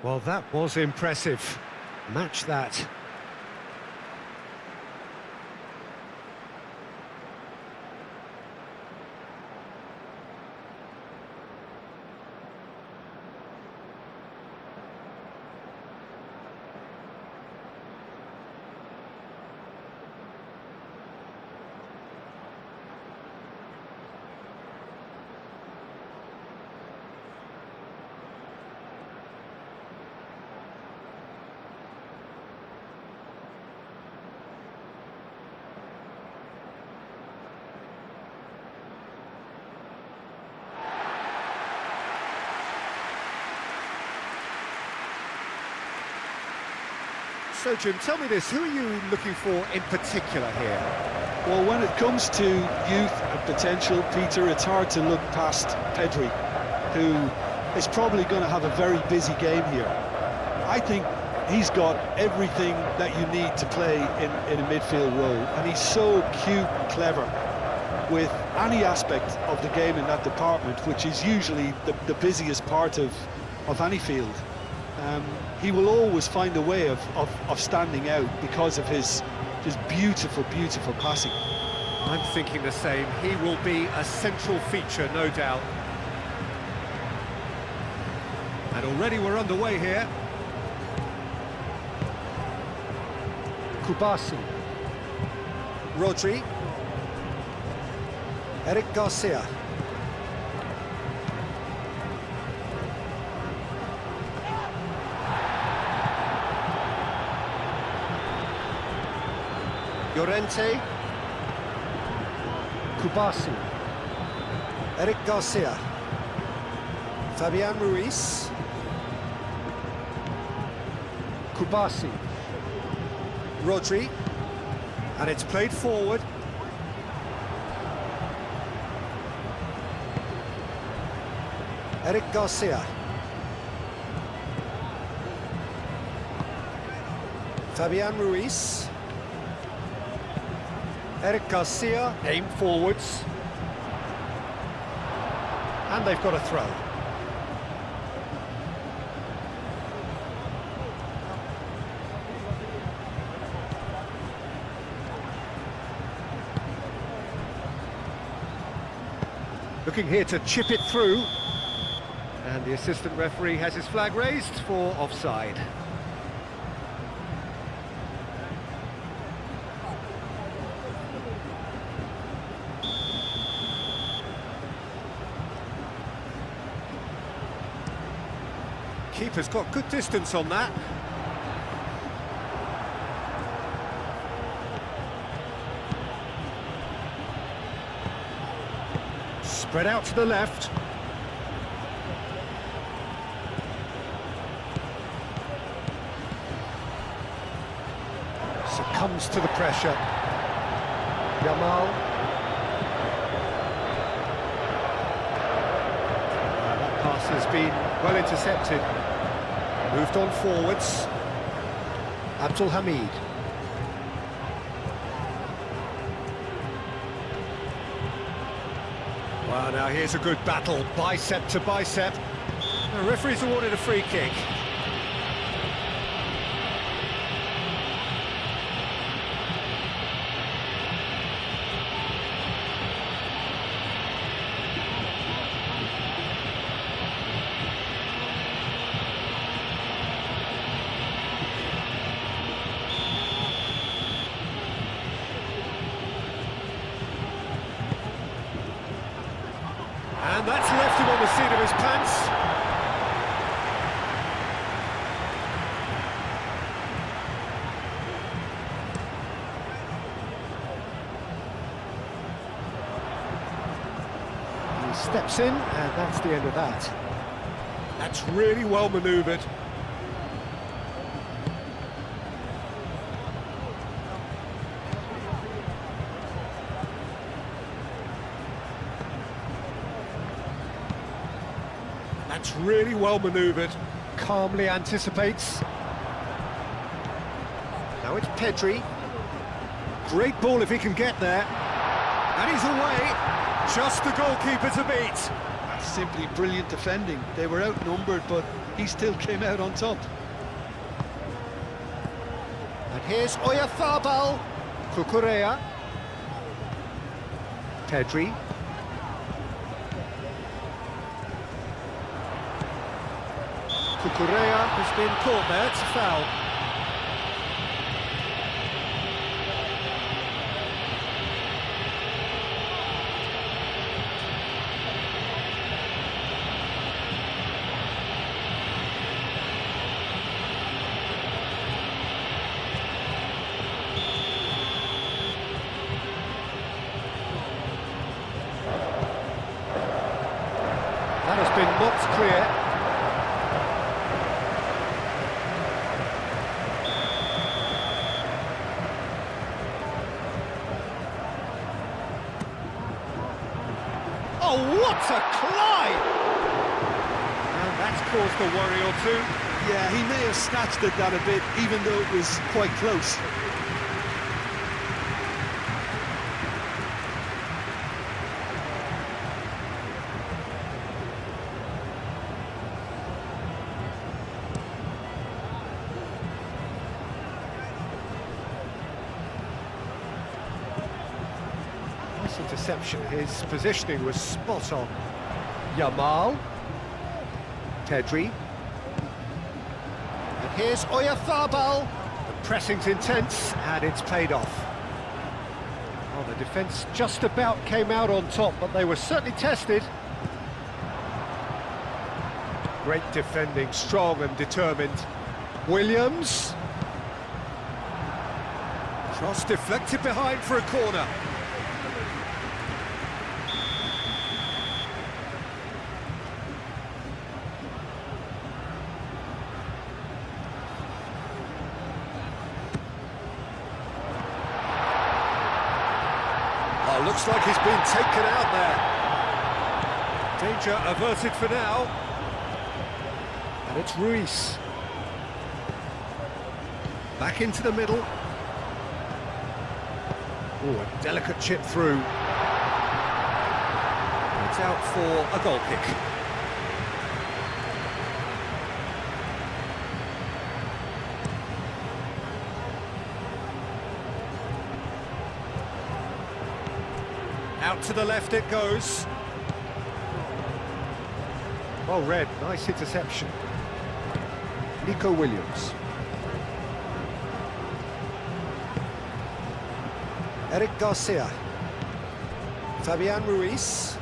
Well, that was impressive. Match that. So, Jim, tell me this, who are you looking for in particular here? Well, when it comes to youth and potential, Peter, it's hard to look past Pedri, who is probably going to have a very busy game here. I think he's got everything that you need to play in a midfield role, and he's so cute and clever with any aspect of the game in that department, which is usually the busiest part of any field. He will always find a way of standing out because of his beautiful, beautiful passing. I'm thinking the same. He will be a central feature, no doubt. And already we're underway here. Kubasi. Rodri. Eric Garcia. Llorente. Kubasi. Eric Garcia. Fabian Ruiz. Kubasi. Rodri. And it's played forward. Eric Garcia. Fabian Ruiz. Eric Garcia. Aim forwards. And they've got a throw. Looking here to chip it through. And the assistant referee has his flag raised for offside. Keeper's got good distance on that. Spread out to the left. Succumbs to the pressure. Yamal. That pass has been well intercepted. Moved on forwards. Abdul Hamid. Well, now here's a good battle, bicep to bicep. The referee's awarded a free kick. And that's left him on the seat of his pants. He steps in, and that's the end of that. That's really well manoeuvred. That's really well manoeuvred. Calmly anticipates. Now it's Pedri. Great ball if he can get there. And he's away. Just the goalkeeper to beat. Simply brilliant defending. They were outnumbered, but he still came out on top. And here's Oyarzabal. Cucurella. Pedri. Cucurella has been caught there, it's a foul. That has been knocked clear. Oh, what a climb! And that's caused a worry or two. Yeah, he may have snatched at that a bit, even though it was quite close. Nice interception. His positioning was spot on. Yamal. Pedri. And here's Oyarzabal. The pressing's intense, and it's paid off. Oh, the defence just about came out on top, but they were certainly tested. Great defending, strong and determined. Williams. Cross deflected behind for a corner. Oh, looks like he's been taken out there. Danger averted for now. And it's Ruiz. Back into the middle. Oh, a delicate chip through. It's out for a goal kick. Out to the left it goes. Well read, nice interception. Nico Williams. Eric Garcia. Fabian Ruiz.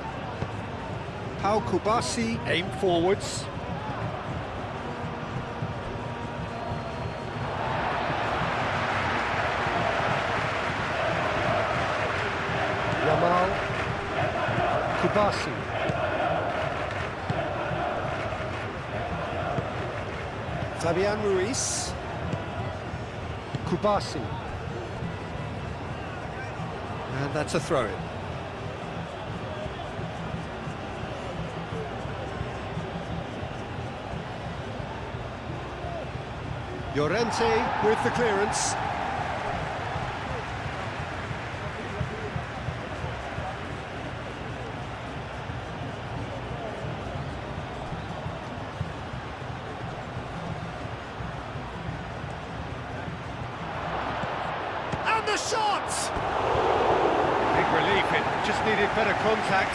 Pau Kubasi, aim forwards. Yamal. Kubasi. Fabian Ruiz. Kubasi. And that's a throw-in. Llorente with the clearance. And the shot! Big relief, it just needed better contact.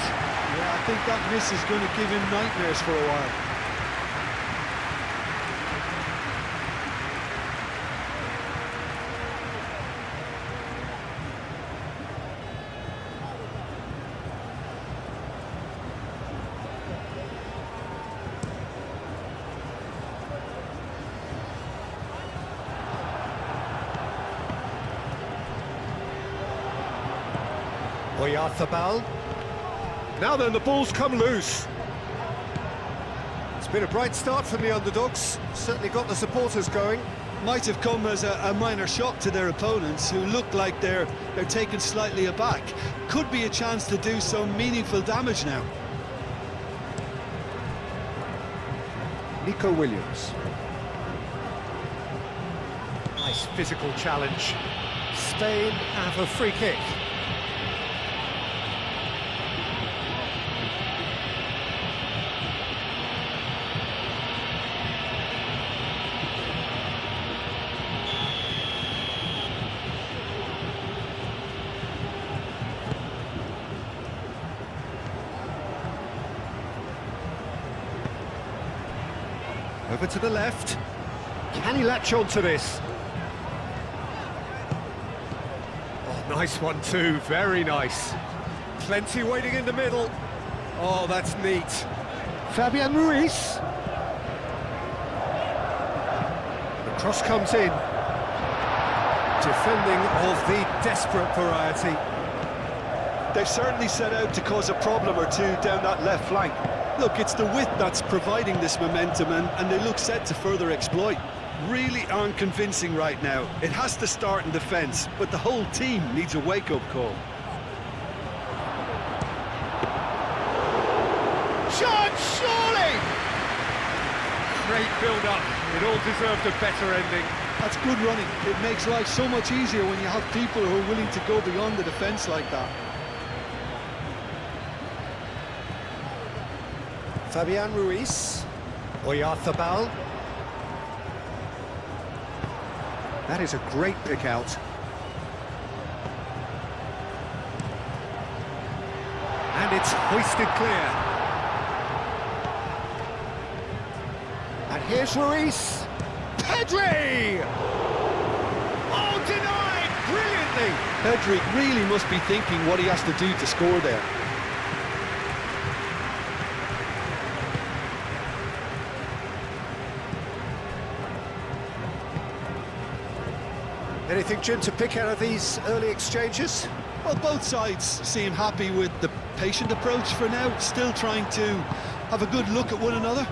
Yeah, I think that miss is going to give him nightmares for a while. Oyarzabal. Now then, the ball's come loose. It's been a bright start from the underdogs. Certainly got the supporters going. Might have come as a minor shock to their opponents, who look like they're taken slightly aback. Could be a chance to do some meaningful damage now. Nico Williams. Nice physical challenge. Spain have a free kick. Over to the left. Can he latch on to this? Oh, nice one too, very nice. Plenty waiting in the middle. Oh, that's neat. Fabian Ruiz. The cross comes in. Defending of the desperate variety. They've certainly set out to cause a problem or two down that left flank. Look, it's the width that's providing this momentum, and they look set to further exploit. Really aren't convincing right now. It has to start in defence, but the whole team needs a wake-up call. Shot, surely! Great build-up. It all deserved a better ending. That's good running. It makes life so much easier when you have people who are willing to go beyond the defence like that. Fabian Ruiz. Oyarzabal. That is a great pick out. And it's hoisted clear. And here's Ruiz. Pedri! Oh, denied! Brilliantly! Pedri really must be thinking what he has to do to score there. Anything, Jim, to pick out of these early exchanges? Well, both sides seem happy with the patient approach for now, still trying to have a good look at one another.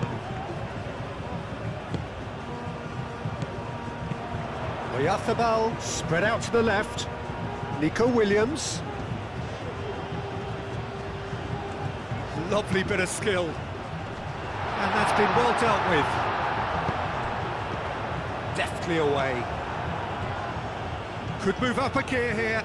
Oyarzabal Spread out to the left. Nico Williams. Lovely bit of skill. And that's been well dealt with. Deftly away. Could move up a gear here.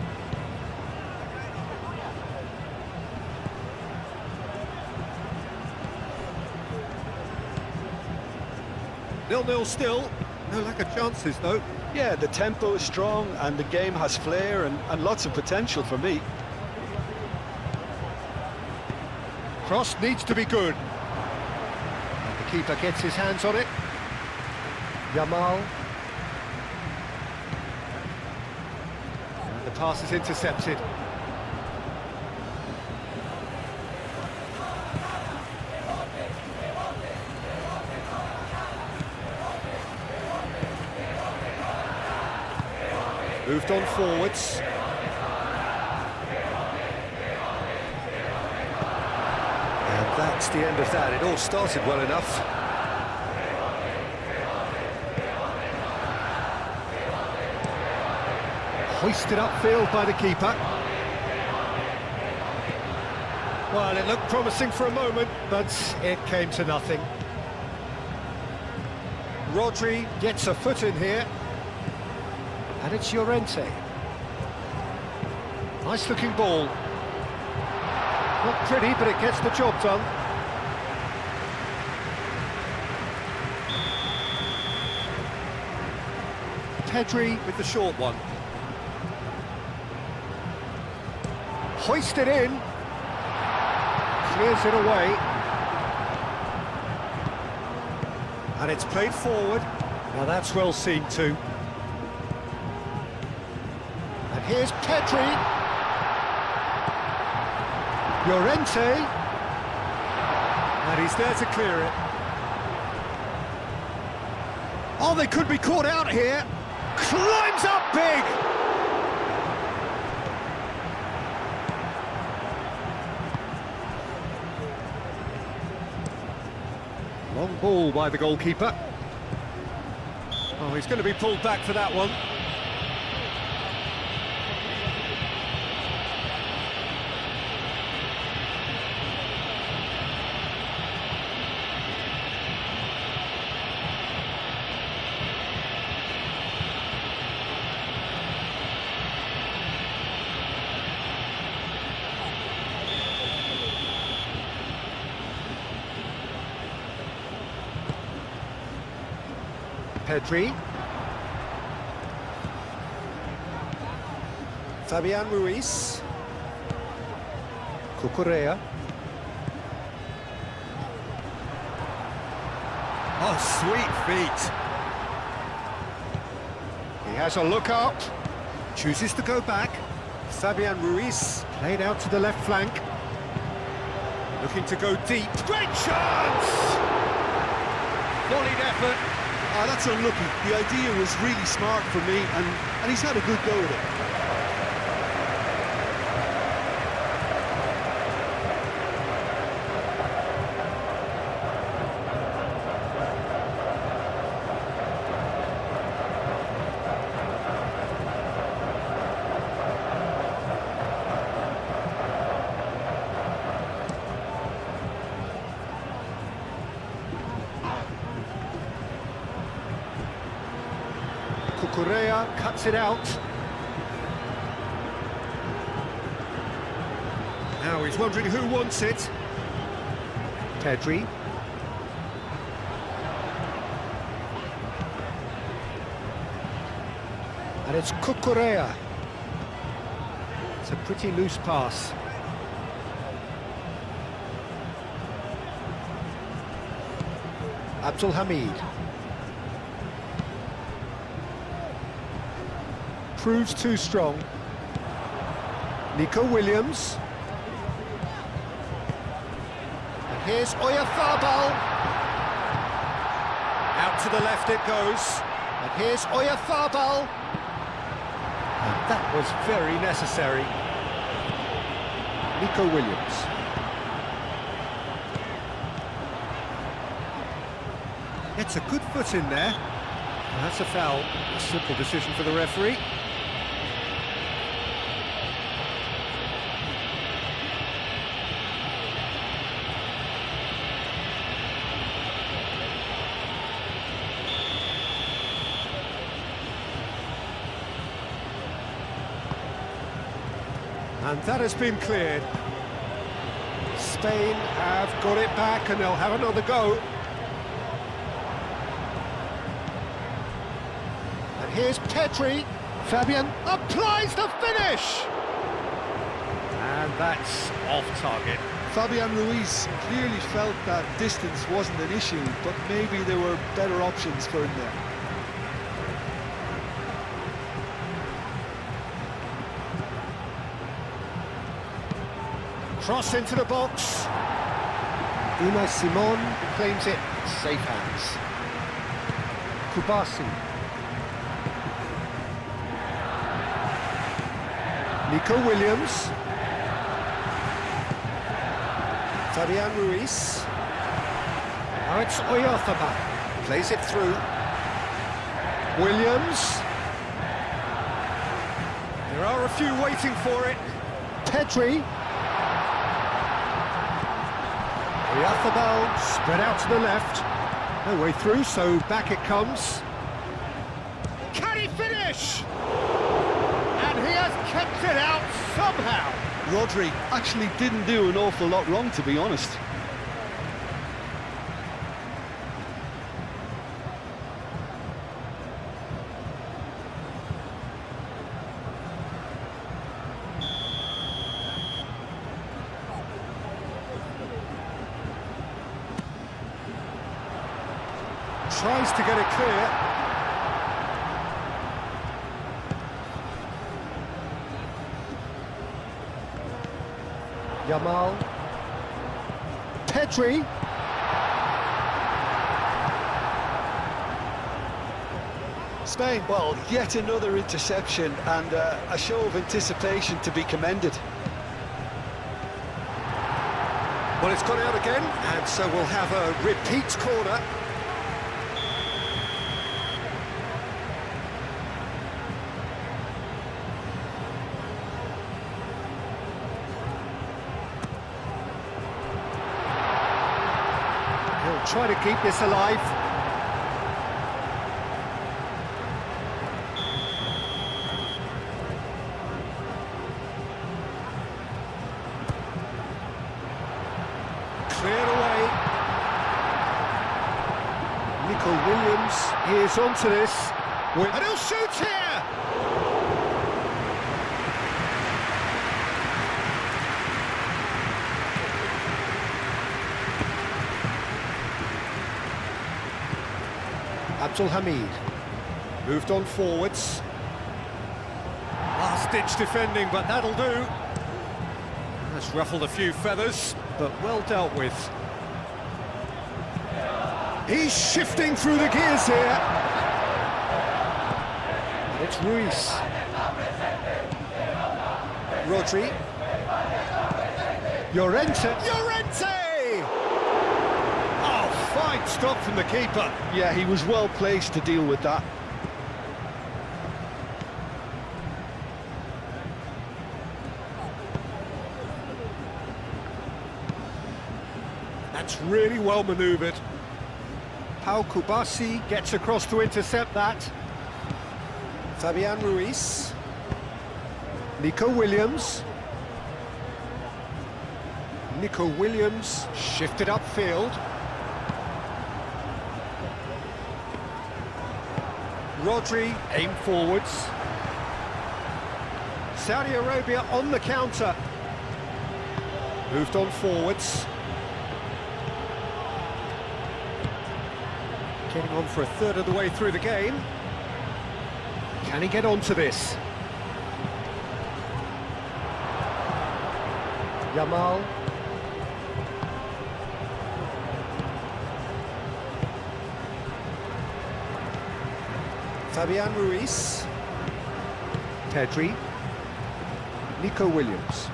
0-0 still. No lack of chances, though. Yeah, the tempo is strong and the game has flair and lots of potential for me. Cross needs to be good. And the keeper gets his hands on it. Yamal. And the pass is intercepted. Moved on forwards. And that's the end of that. It all started well enough. Hoisted upfield by the keeper. Well, it looked promising for a moment, but it came to nothing. Rodri gets a foot in here. And it's Llorente. Nice looking ball. Not pretty, but it gets the job done. Pedri with the short one. Hoisted in. Clears it away. And it's played forward. Now that's well seen too. And here's Pedri. Llorente. And he's there to clear it. Oh, they could be caught out here. Climbs up big. Long ball by the goalkeeper. Oh, he's going to be pulled back for that one. Pedri. Fabian Ruiz. Cucurella. Oh, sweet feet. He has a look up. Chooses to go back. Fabian Ruiz played out to the left flank. Looking to go deep. Great chance! Volleyed effort. Ah, that's unlucky. The idea was really smart for me, and he's had a good go at it. Correa cuts it out. Now he's wondering who wants it. Pedri. And it's Correa. It's a pretty loose pass. Abdul Hamid. Proves too strong. Nico Williams. And here's Oyarzabal. Out to the left it goes. And here's Oyarzabal. And that was very necessary. Nico Williams. It's a good foot in there. And that's a foul. A simple decision for the referee. And that has been cleared. Spain have got it back and they'll have another go. And here's Pedri. Fabian applies the finish! And that's off target. Fabian Ruiz clearly felt that distance wasn't an issue, but maybe there were better options for him there. Cross into the box. Unai Simon claims it. Safe hands. Kubasi. Nico Williams. Fabian Ruiz. Now it's Oyarzabal. Plays it through. Williams. There are a few waiting for it. Pedri. Oyarzabal spread out to the left. No way through, so back it comes. Can he finish? And he has kept it out somehow. Rodri actually didn't do an awful lot wrong, to be honest. Tries to get it clear. Yamal. Pedri. Spain, well, yet another interception and a show of anticipation to be commended. Well, it's gone out again, and so we'll have a repeat corner. He'll try to keep this alive. Cleared away. Nico Williams is onto this. And he'll shoot here! Abdul Hamid. Moved on forwards. Last-ditch defending, but that'll do. That's ruffled a few feathers, but well dealt with. He's shifting through the gears here. And it's Ruiz. Rodri. Llorente. Oh, fine stop from the keeper. Yeah, he was well placed to deal with that. That's really well manoeuvred. Pau Kubasi gets across to intercept that. Fabian Ruiz. Nico Williams. Nico Williams shifted upfield. Rodri aimed forwards. Saudi Arabia on the counter. Moved on forwards. Getting on for a third of the way through the game. Can he get onto this? Yamal. Fabian Ruiz. Pedri. Nico Williams.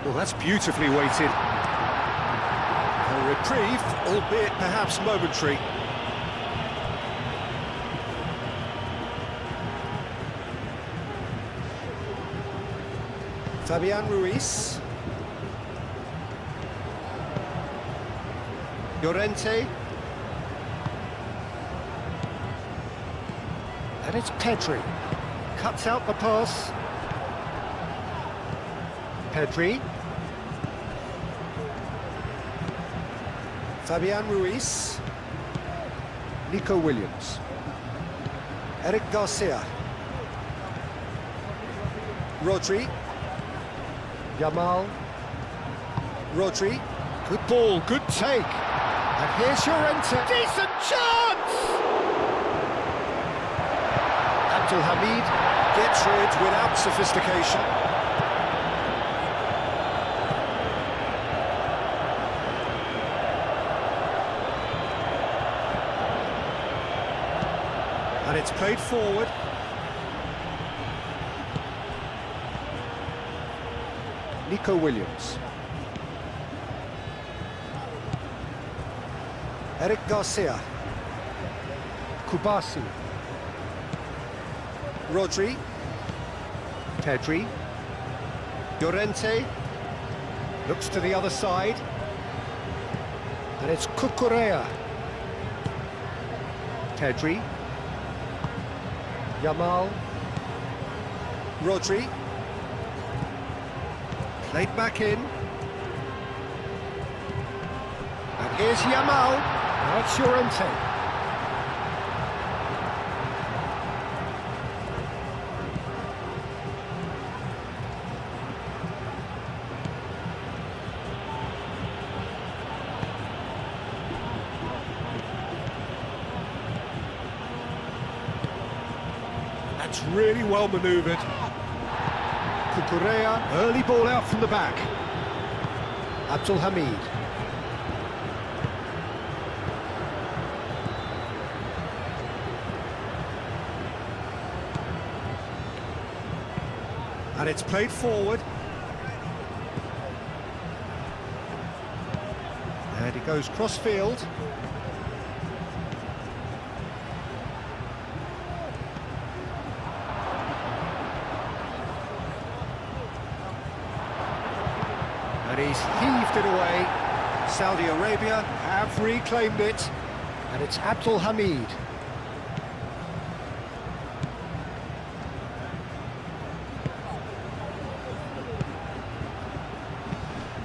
Well, that's beautifully weighted. A reprieve, albeit perhaps momentary. Fabian Ruiz. Llorente. And it's Pedri. Cuts out the pass. Pedri. Fabian Ruiz. Nico Williams. Eric Garcia. Rodri. Yamal. Rodri. Good ball, good take. And here's Llorente. Decent chance! Abdul Hamid gets rid without sophistication. And it's played forward. Nico Williams. Eric Garcia. Kubasi. Rodri. Pedri. Llorente. Looks to the other side. And it's Cucurella. Pedri. Yamal. Rodri. Played back in. And here's Yamal. Now it's Llorente. That's really well manoeuvred. Cucurella, early ball out from the back. Abdul Hamid. And it's played forward. And he goes cross-field. And he's heaved it away. Saudi Arabia have reclaimed it. And it's Abdul Hamid.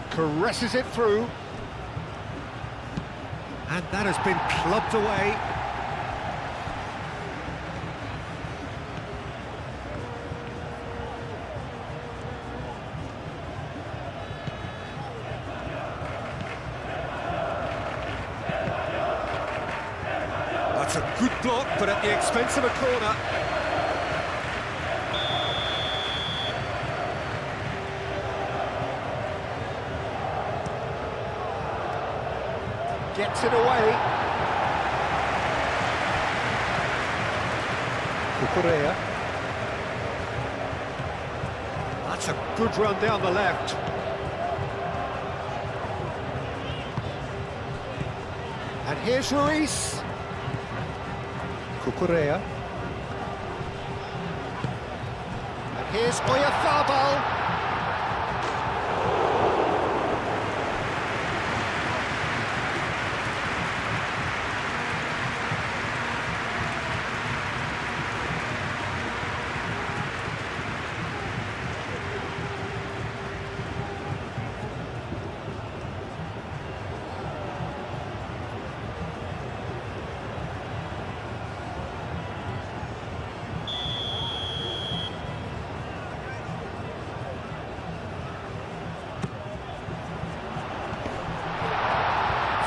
Caresses it through. And that has been clubbed away. It's a good block, but at the expense of a corner. Gets it away. Cucurella. That's a good run down the left. And here's Ruiz. Cucurella. And here's Oyarzabal.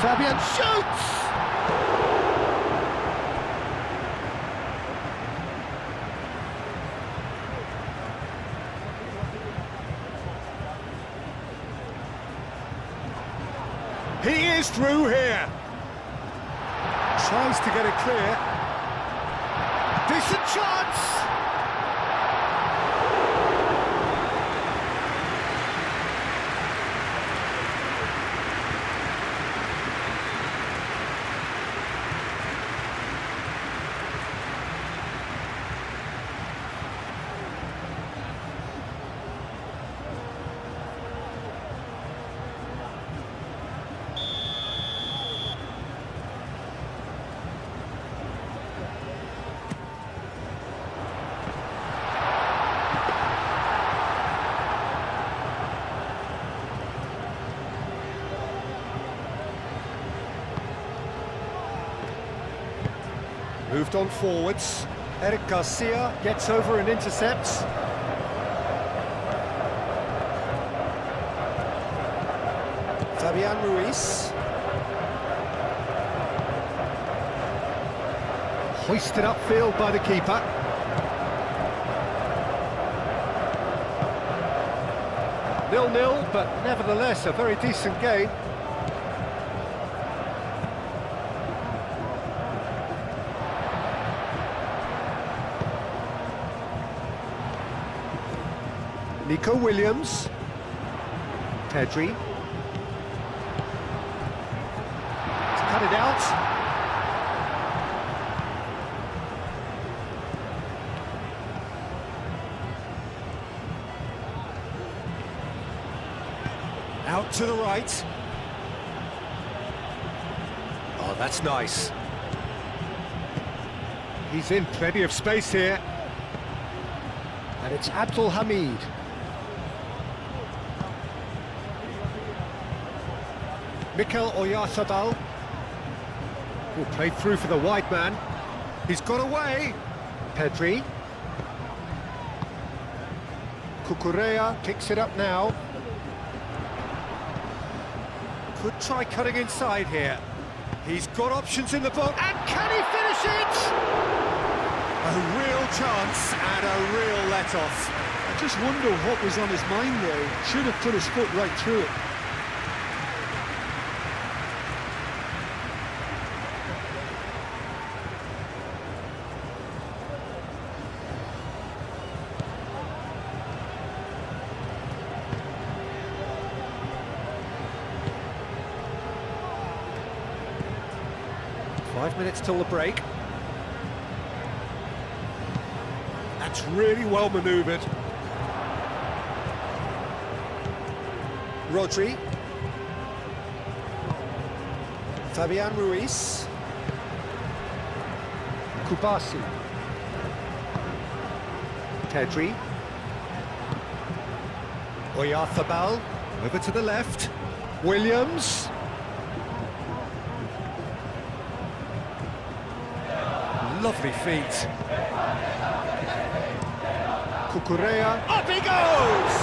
Fabian shoots! He is through here. Tries to get it clear. Decent chance! Moved on forwards. Eric Garcia gets over and intercepts. Fabian Ruiz. Hoisted upfield by the keeper. Nil-nil, but nevertheless a very decent game. Nico Williams. Pedri. He's cut it out. Out to the right. Oh, that's nice. He's in plenty of space here. And it's Abdul Hamid. Mikel Oyarzabal will play through for the wide man. He's got away. Pedri. Cucurella picks it up now. Could try cutting inside here. He's got options in the book. And can he finish it? A real chance and a real let-off. I just wonder what was on his mind there. He should have put his foot right through it. Five minutes till the break. That's really well manoeuvred. Rodri. Fabian Ruiz. Kubasi. Pedri. Oyarzabal. Over to the left. Williams. Lovely feet. Cucurella. Up he goes!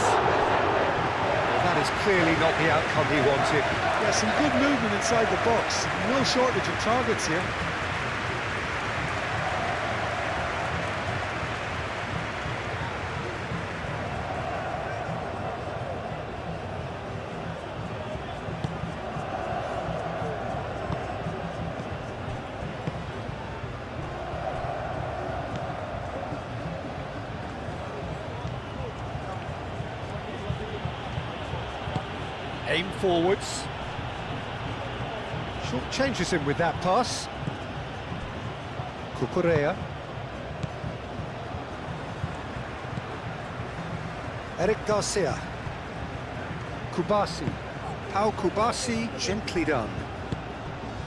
Well, that is clearly not the outcome he wanted. Yeah, some good movement inside the box. No shortage of targets here. Aim forwards. Short changes him with that pass. Cucurella. Eric Garcia. Kubasi. Pau Kubasi, gently done.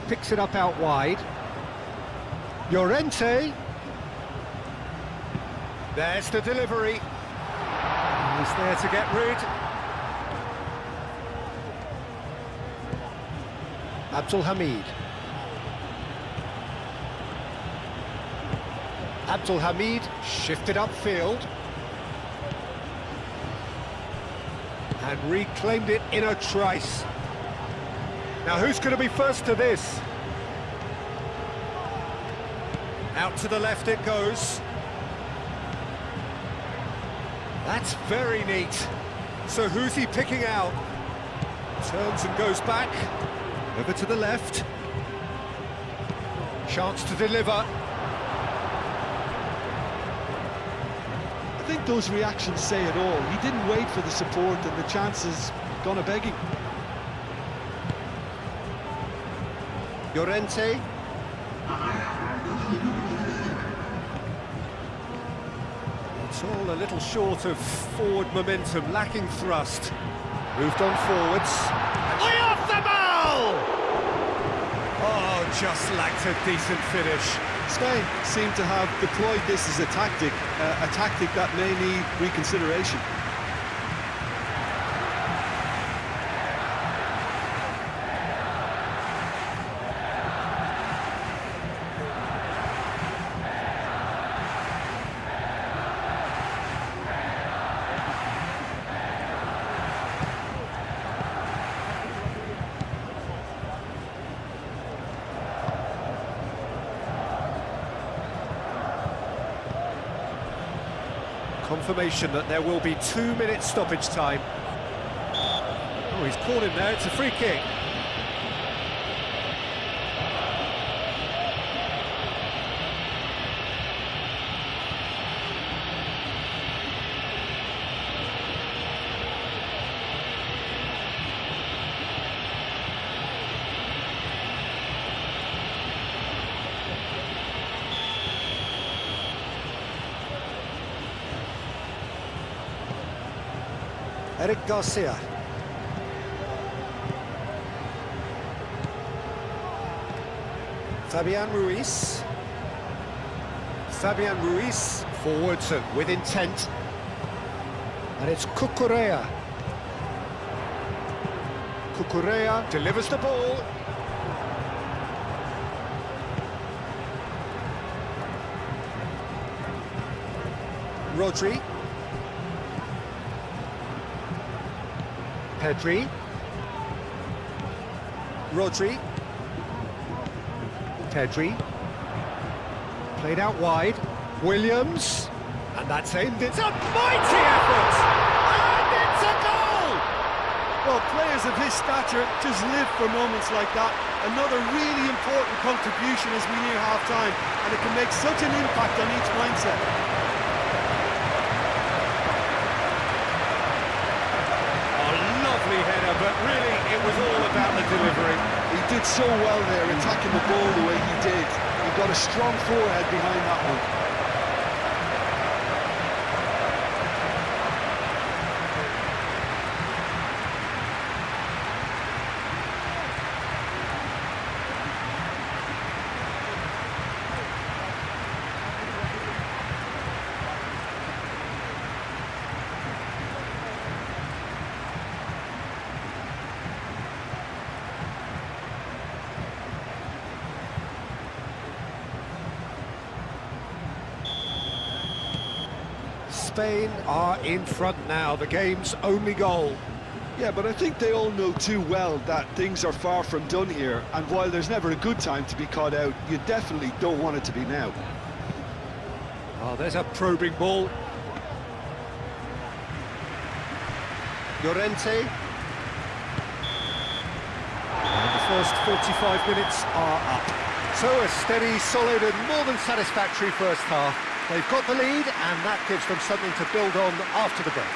Picks it up out wide. Llorente. There's the delivery. He's there to get rid. Abdul Hamid. Abdul Hamid shifted upfield. And reclaimed it in a trice. Now who's going to be first to this? Out to the left it goes. That's very neat. So who's he picking out? Turns and goes back. Over to the left. Chance to deliver. I think those reactions say it all. He didn't wait for the support and the chances gone a-begging. Llorente. It's all a little short of forward momentum, lacking thrust. Moved on forwards. Way off the ball! Oh, just lacked a decent finish. Spain seem to have deployed this as a tactic that may need reconsideration. Confirmation that there will be 2 minutes stoppage time. Oh, he's caught him there, it's a free kick. Eric Garcia. Fabian Ruiz. Fabian Ruiz forwards and with intent. And it's Cucurella. Cucurella delivers the ball. Rodri. Pedri. Rodri. Pedri. Played out wide. Williams. And that's aimed. It's a mighty effort! And it's a goal! Well, players of his stature just live for moments like that. Another really important contribution as we near half-time, and it can make such an impact on each mindset. Header, but really it was all about the delivery. He did so well there, attacking the ball the way he did. He got a strong forehead behind that one. Spain are in front now, the game's only goal. Yeah, but I think they all know too well that things are far from done here, and while there's never a good time to be caught out, you definitely don't want it to be now. Oh, there's a probing ball. Llorente. And the first 45 minutes are up. So a steady, solid and more than satisfactory first half. They've got the lead and that gives them something to build on after the break.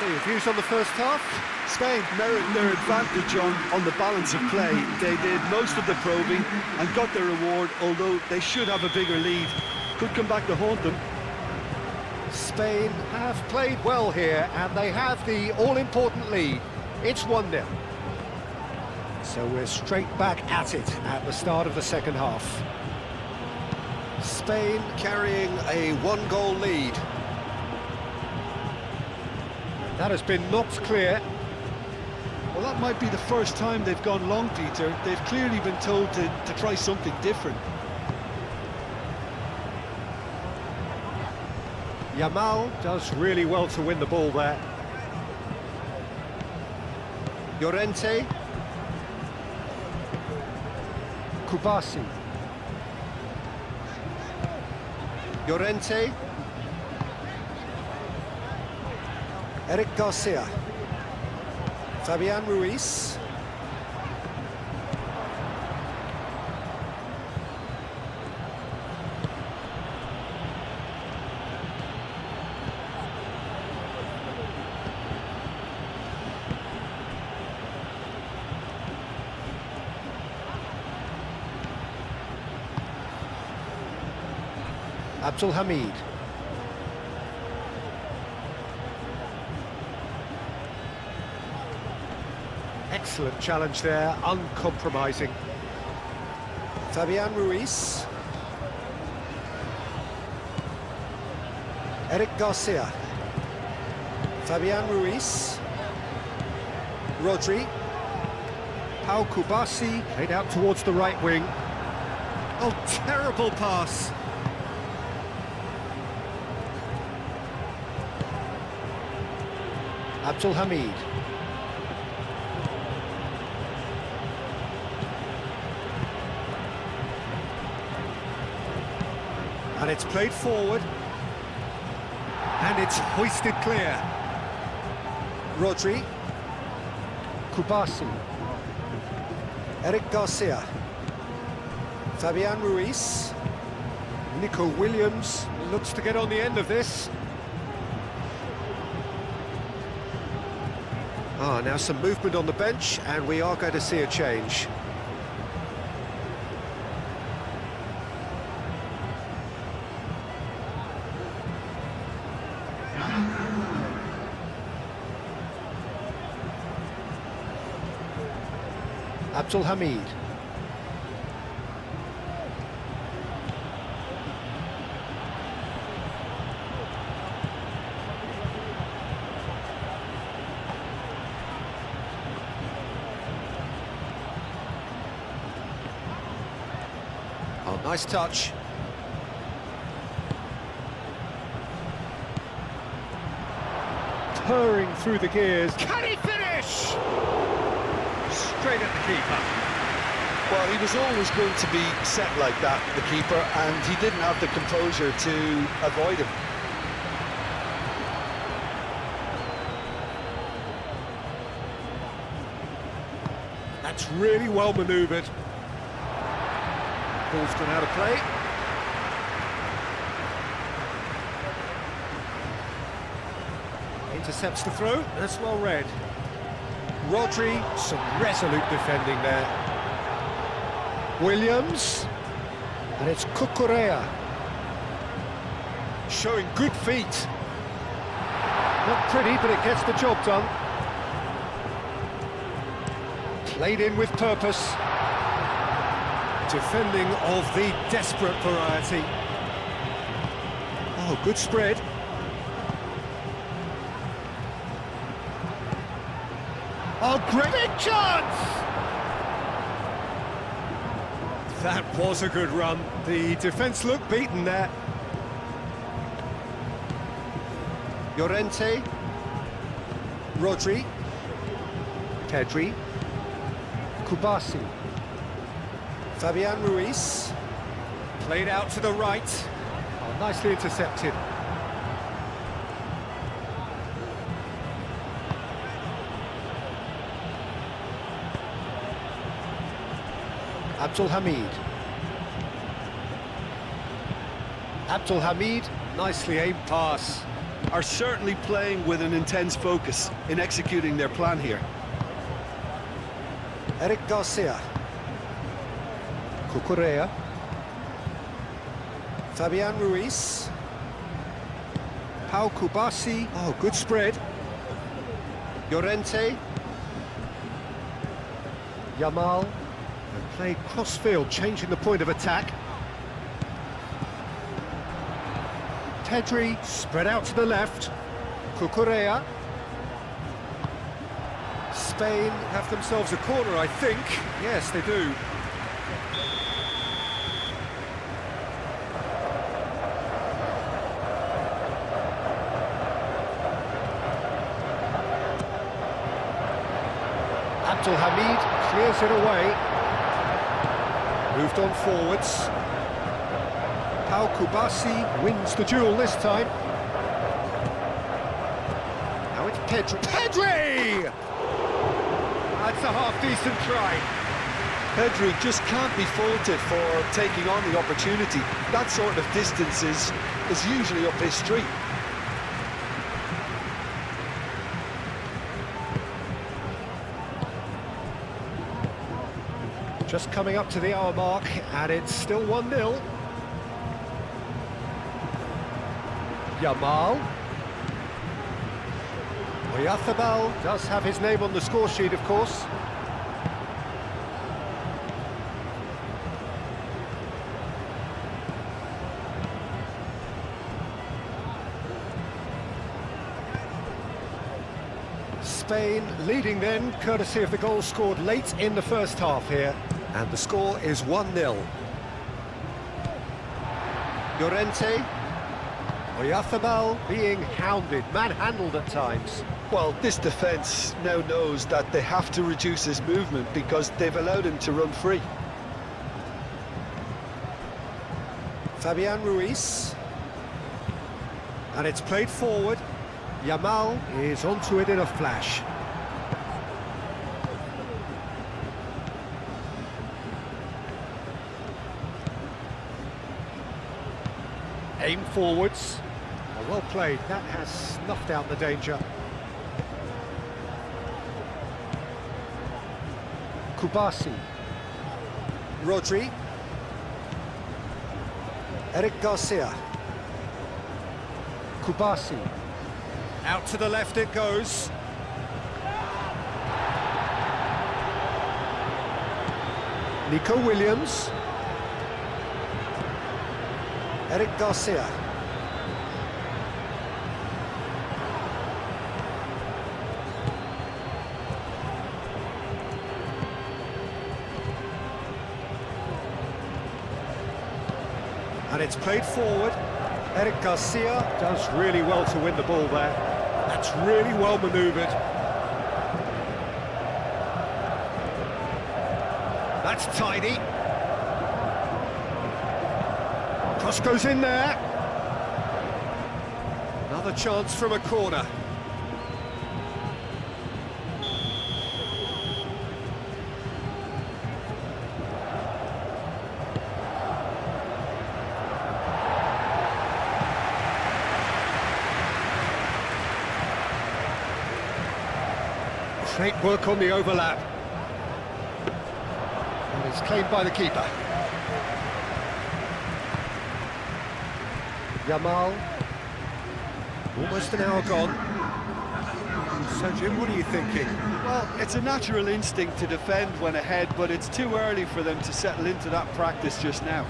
So your views on the first half? Spain merit their advantage on the balance of play. They did most of the probing and got their reward, although they should have a bigger lead. Could come back to haunt them. Spain have played well here, and they have the all-important lead. It's 1-0. So we're straight back at it at the start of the second half. Spain carrying a one-goal lead. That has been knocked clear. Well, that might be the first time they've gone long, Peter. They've clearly been told to try something different. Yamal does really well to win the ball there. Llorente. Kubasi. Llorente. Eric Garcia. Fabian Ruiz. Abdul Hamid. Excellent challenge there, uncompromising. Fabian Ruiz. Eric Garcia. Fabian Ruiz. Rodri. Pau Kubasi played out towards the right wing. Oh, terrible pass. Abdul Hamid. And it's played forward. And it's hoisted clear. Rodri. Kubasi. Eric Garcia. Fabian Ruiz. Nico Williams looks to get on the end of this. Now some movement on the bench, and we are going to see a change. Abdul Hamid. Oh, nice touch. Purring through the gears. Can he finish? Straight at the keeper. Well, he was always going to be set like that, the keeper, and he didn't have the composure to avoid him. That's really well manoeuvred. Ball's gone out of play. Intercepts the throw, that's well read. Rodri, some resolute defending there. Williams, and it's Cucurella. Showing good feet. Not pretty, but it gets the job done. Played in with purpose. Defending of the desperate variety. Oh, good spread. Oh, great big chance! That was a good run. The defence looked beaten there. Llorente. Rodri. Pedri. Kubasi. Fabian Ruiz. Played out to the right. Oh, nicely intercepted. Abdul Hamid. Abdul Hamid, nicely aimed pass. are certainly playing with an intense focus in executing their plan here. Eric Garcia. Cucurella. Fabian Ruiz. Pau Kubasi. Oh, good spread. Llorente. Yamal. And played cross-field, changing the point of attack. Pedri spread out to the left. Cucurella. Spain have themselves a corner, I think. Yes, they do. Abdelhamid clears it away. Moved on forwards. Pau Kubasi wins the duel this time. Now it's Pedri. Pedri! That's a half-decent try. Pedri just can't be faulted for taking on the opportunity. That sort of distance is usually up his street. Just coming up to the hour mark, and it's still 1-0. Yamal. Oyarzábal does have his name on the score sheet, of course. Spain leading then, courtesy of the goal scored late in the first half here. And the score is 1-0. Llorente. Oyarzábal being hounded, manhandled at times. Well, this defence now knows that they have to reduce his movement because they've allowed him to run free. Fabian Ruiz. And it's played forward. Yamal is onto it in a flash. Aim forwards. Oh, well played. That has snuffed out the danger. Kubasi. Rodri. Eric Garcia. Kubasi. Out to the left it goes. Nico Williams. Eric Garcia. And it's played forward. Eric Garcia does really well to win the ball there. That's really well manoeuvred. That's tidy. Cross goes in there. Another chance from a corner. Great work on the overlap. And it's claimed by the keeper. Yamal. Almost an hour gone. So, Jim, what are you thinking? Well, it's a natural instinct to defend when ahead, but it's too early for them to settle into that practice just now.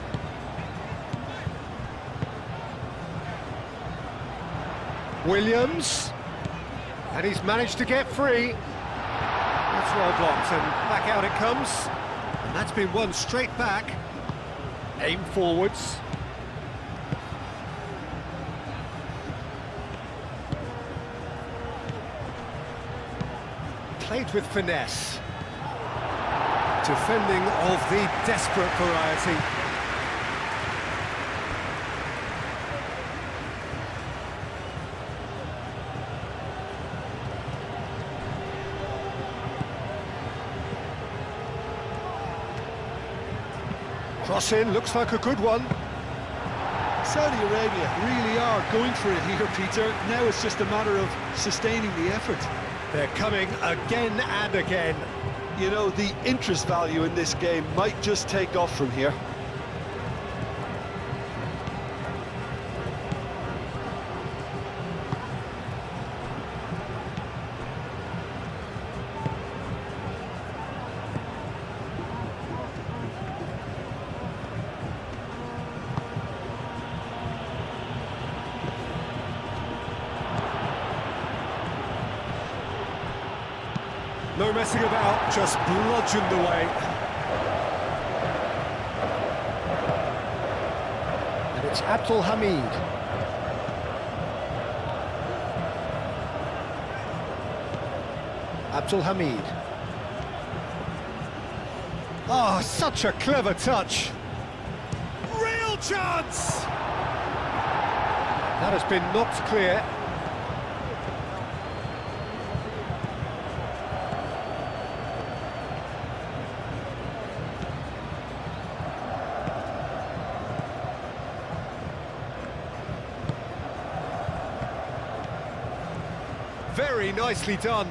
Williams. And he's managed to get free. That's well blocked, and back out it comes. And that's been won straight back. Aim forwards. Played with finesse. Defending of the desperate variety. Cross in, looks like a good one. Saudi Arabia really are going for it here, Peter. Now it's just a matter of sustaining the effort. They're coming again and again. You know, the interest value in this game might just take off from here. No messing about, just bludgeoned away. And it's Abdul Hamid. Abdul Hamid. Oh, such a clever touch. Real chance! That has been knocked clear. Very nicely done.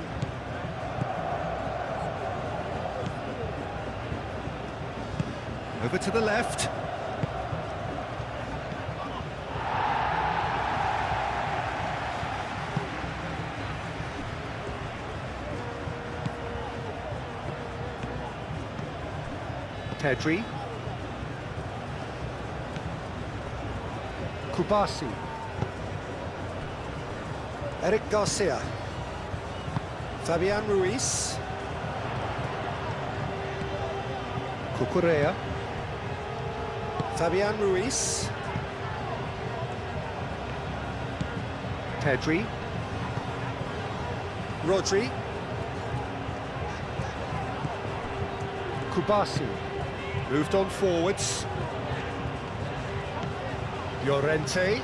Over to the left. Pedri. Kubasi. Eric Garcia. Fabian Ruiz. Cucurella. Fabian Ruiz. Pedri. Rodri. Kubasi. Moved on forwards. Llorente.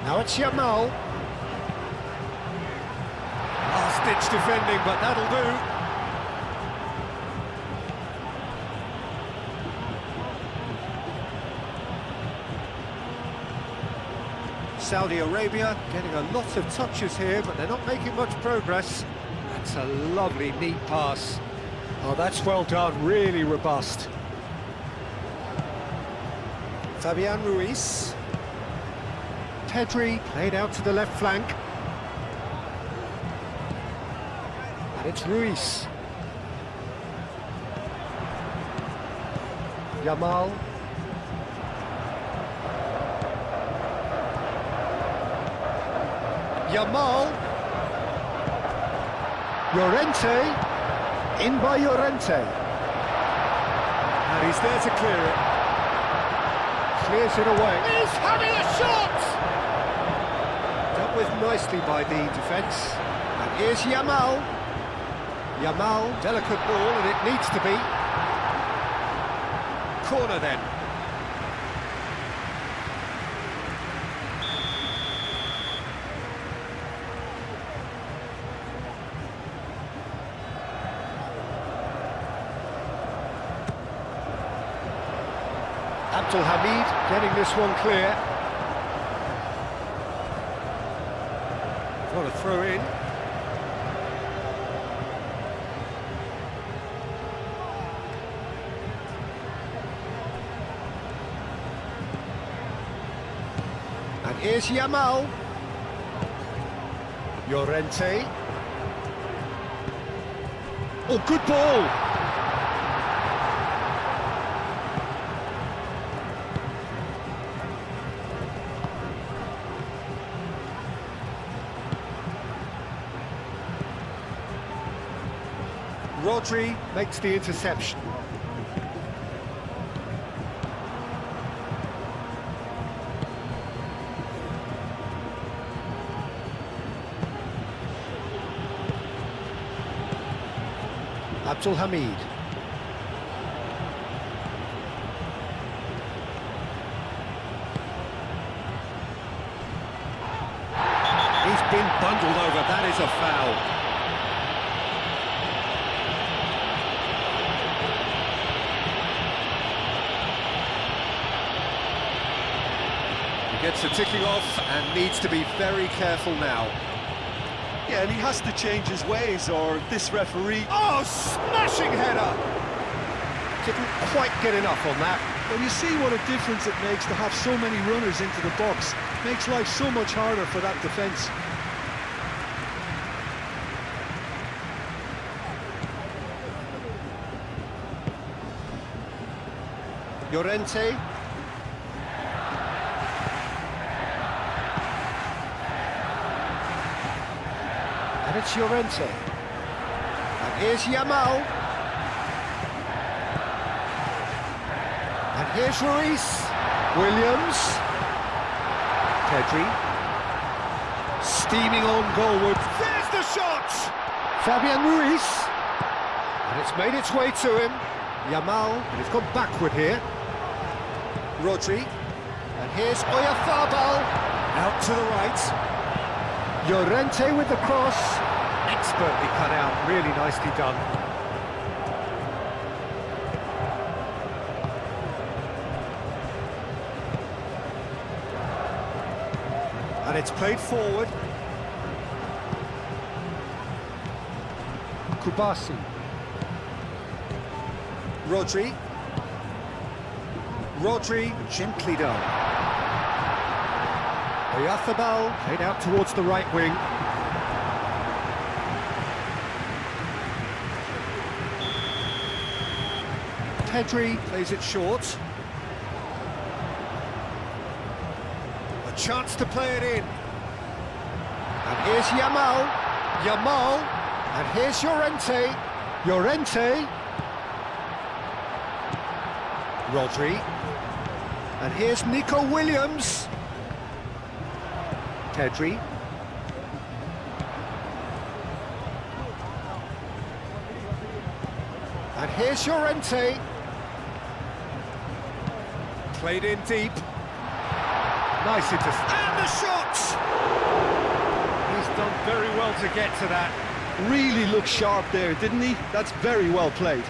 Now it's Yamal. Last-ditch defending, but that'll do. Saudi Arabia getting a lot of touches here, but they're not making much progress. That's a lovely, neat pass. Oh, that's well done, really robust. Fabian Ruiz. Pedri played out to the left flank. And it's Ruiz. Yamal. Yamal. Llorente. In by Llorente. And he's there to clear it. Clears it away. He's having a shot! Dealt with nicely by the defence. And here's Yamal. Yamal, delicate ball, and it needs to be. Corner then. Abdul Hamid getting this one clear. What a throw in. And here's Yamal. Llorente. Oh, good ball. Rodri makes the interception. Abdul Hamid. He's been bundled over, that is a foul. Gets a ticking off and needs to be very careful now. Yeah, and he has to change his ways, or this referee... Oh, smashing header! Didn't quite get enough on that. Well, you see what a difference it makes to have so many runners into the box. Makes life so much harder for that defence. Llorente. And it's Llorente. And here's Yamal. And here's Ruiz. Williams. Pedri. Steaming on goalward. There's the shot! Fabian Ruiz. And it's made its way to him. Yamal. And it's gone backward here. Rodri. And here's Oyarzabal. Out to the right. Llorente with the cross. Expertly cut out. Really nicely done. And it's played forward. Kubasi. Rodri. Rodri, gently done. Oyarzabal, played out towards the right wing. Pedri plays it short. A chance to play it in. And here's Yamal. Yamal. And here's Llorente. Llorente. Rodri. And here's Nico Williams. Pedri. And here's Llorente. Played in deep. Nice intercept. And the shot! He's done very well to get to that. Really looked sharp there, didn't he? That's very well played.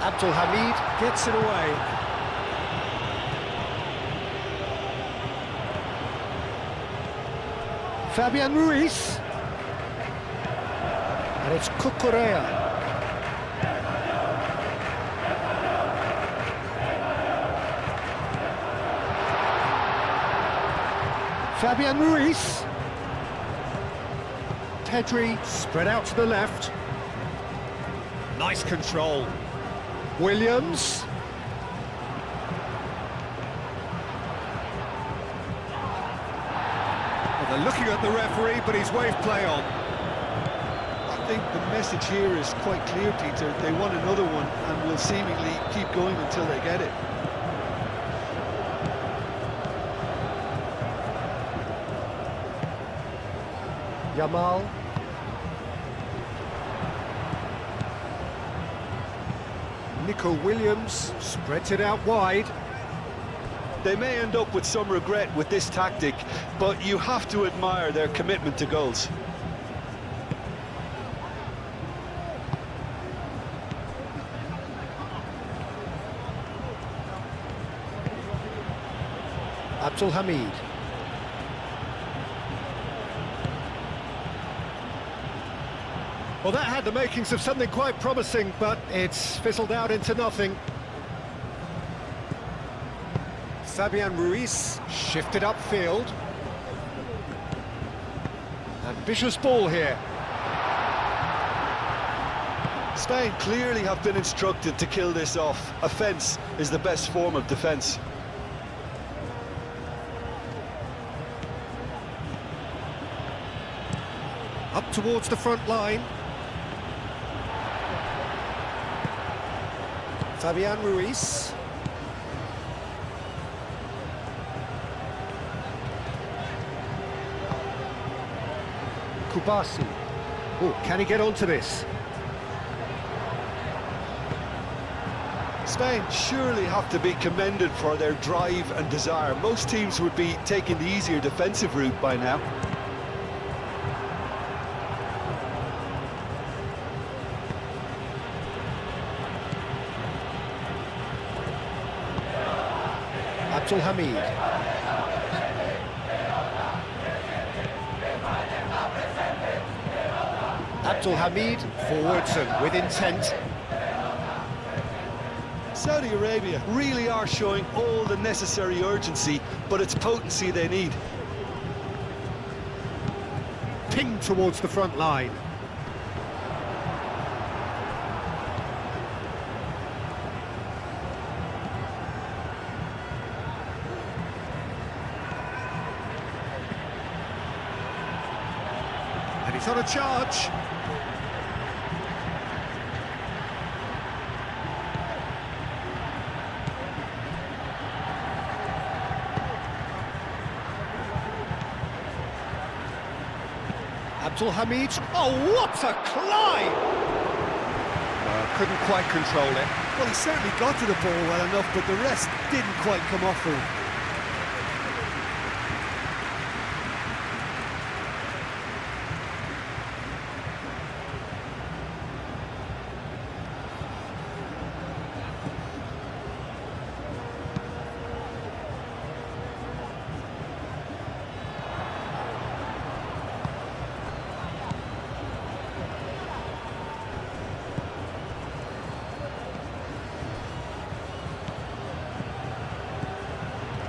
Abdul Hamid gets it away. Fabian Ruiz. And it's Cucurella. Fabian Ruiz. Pedri spread out to the left. Nice control. Williams. Well, they're looking at the referee, but he's waved play on. I think the message here is quite clear, Peter. They want another one and will seemingly keep going until they get it. Yamal. Nico Williams spreads it out wide. They may end up with some regret with this tactic, but you have to admire their commitment to goals. Abdul Hamid. Well, that had the makings of something quite promising, but it's fizzled out into nothing. Fabian Ruiz shifted upfield. Ambitious ball here. Spain clearly have been instructed to kill this off. Offence is the best form of defence. Up towards the front line. Fabian Ruiz. Kubasi. Oh, can he get onto this? Spain surely have to be commended for their drive and desire. Most teams would be taking the easier defensive route by now. Abdul Hamid. Abdul Hamid, forwards and with intent. Saudi Arabia really are showing all the necessary urgency, but it's potency they need. Pinged towards the front line. And he's on a charge. Abdul Hamid. Oh, what a climb! Couldn't quite control it. Well, he certainly got to the ball well enough, but the rest didn't quite come off for him.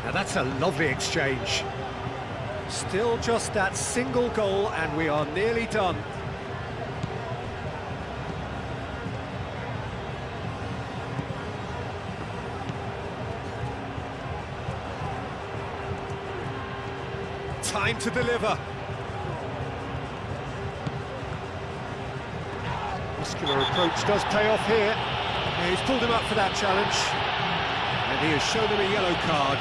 Now that's a lovely exchange. Still just that single goal and we are nearly done. Time to deliver. Muscular approach does pay off here. Yeah, he's pulled him up for that challenge. And he has shown him a yellow card.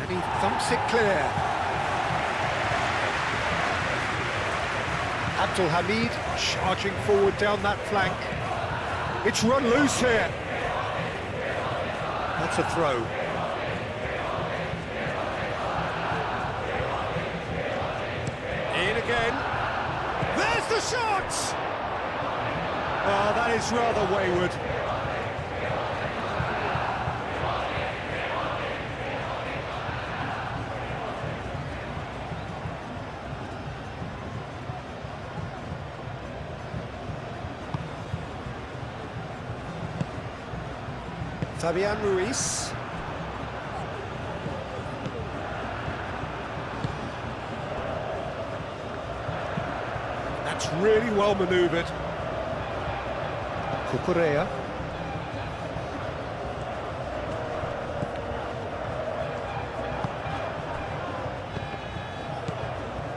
He thumps it clear. Abdul Hamid charging forward down that flank. It's run loose here. That's a throw. In again. There's the shot! Oh, that is rather wayward. Fabian Ruiz. That's really well manoeuvred. Cucurella.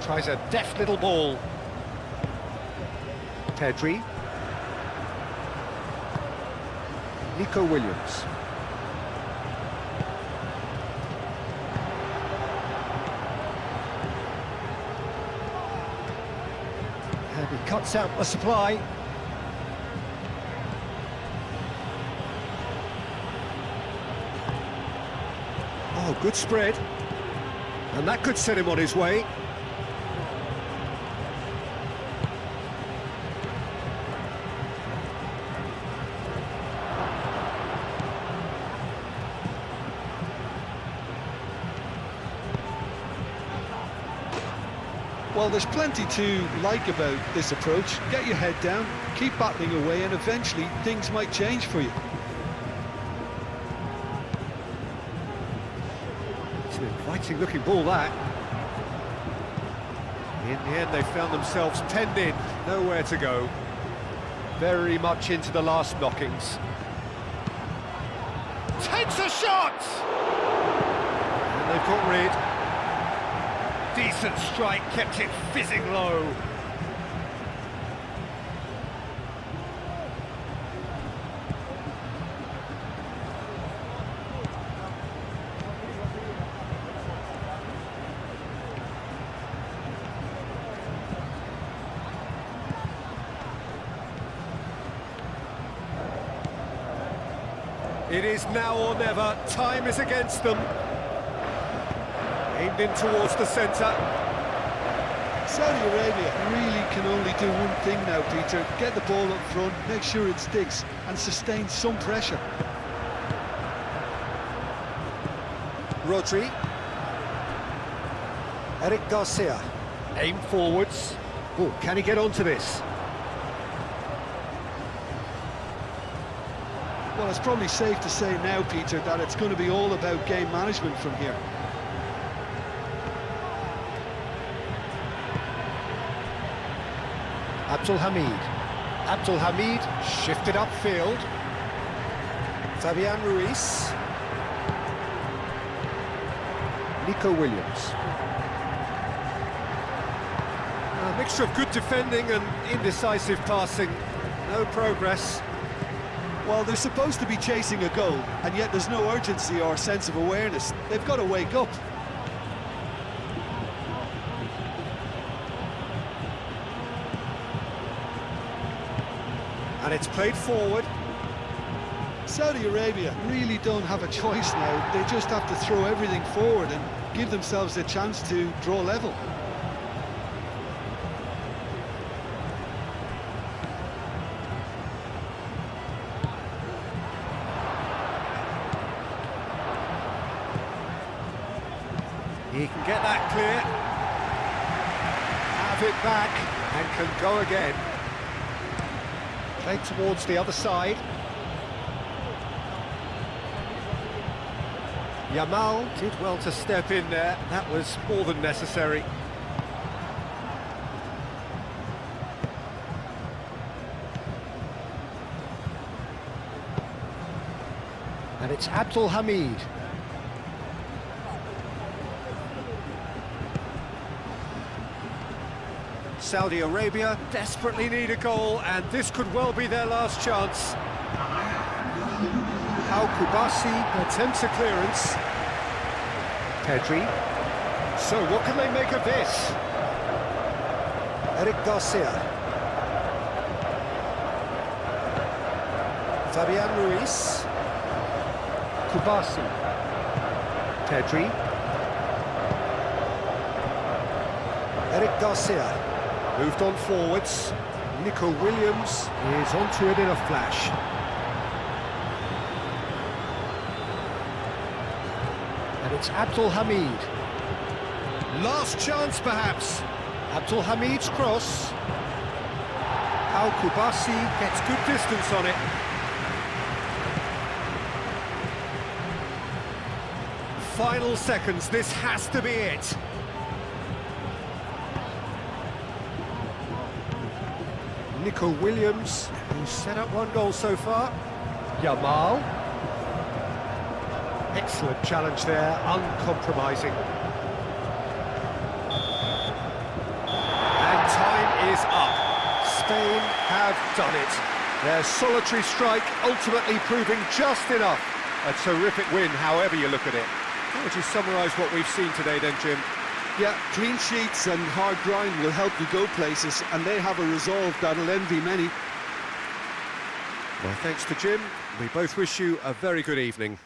Tries a deft little ball. Pedri. Nico Williams. And he cuts out the supply. Oh, good spread. And that could set him on his way. Well, there's plenty to like about this approach. Get your head down, keep battling away, and eventually things might change for you. It's an inviting looking ball, that. In the end, they found themselves penned in, nowhere to go. Very much into the last knockings. Takes a shot! And they've got rid. Decent strike, kept it fizzing low. It is now or never. Time is against them. Aimed in towards the centre. Saudi Arabia really can only do one thing now, Peter. Get the ball up front, make sure it sticks, and sustain some pressure. Rodri. Eric Garcia. Aim forwards. Oh, can he get onto this? Well, it's probably safe to say now, Peter, that it's going to be all about game management from here. Abdul Hamid. Abdul Hamid shifted upfield. Fabian Ruiz. Nico Williams. A mixture of good defending and indecisive passing. No progress. Well, they're supposed to be chasing a goal, and yet there's no urgency or sense of awareness. They've got to wake up. And it's played forward. Saudi Arabia really don't have a choice now. They just have to throw everything forward and give themselves a chance to draw level. He can get that clear. Have it back and can go again. Played towards the other side. Yamal Did well to step in there. That was more than necessary. and it's Abdul Hamid. Saudi Arabia desperately need a goal, and this could well be their last chance. Al Kubasi attempts a clearance. Pedri. So what can they make of this? Eric Garcia. Fabian Ruiz. Kubasi. Pedri. Eric Garcia. Moved on forwards. Nico Williams is onto it in a flash. And it's Abdul Hamid. Last chance, perhaps. Abdul Hamid's cross. Al Kubasi Gets good distance on it. Final seconds, this has to be it. Nico Williams, who's set up one goal so far. Yamal. Excellent challenge there, uncompromising. And time is up. Spain have done it. Their solitary strike ultimately proving just enough. A terrific win, however you look at it. How would you summarise what we've seen today then, Jim? Yeah, clean sheets and hard grind will help you go places, and they have a resolve that'll envy many. Well, thanks to Jim. We both wish you a very good evening.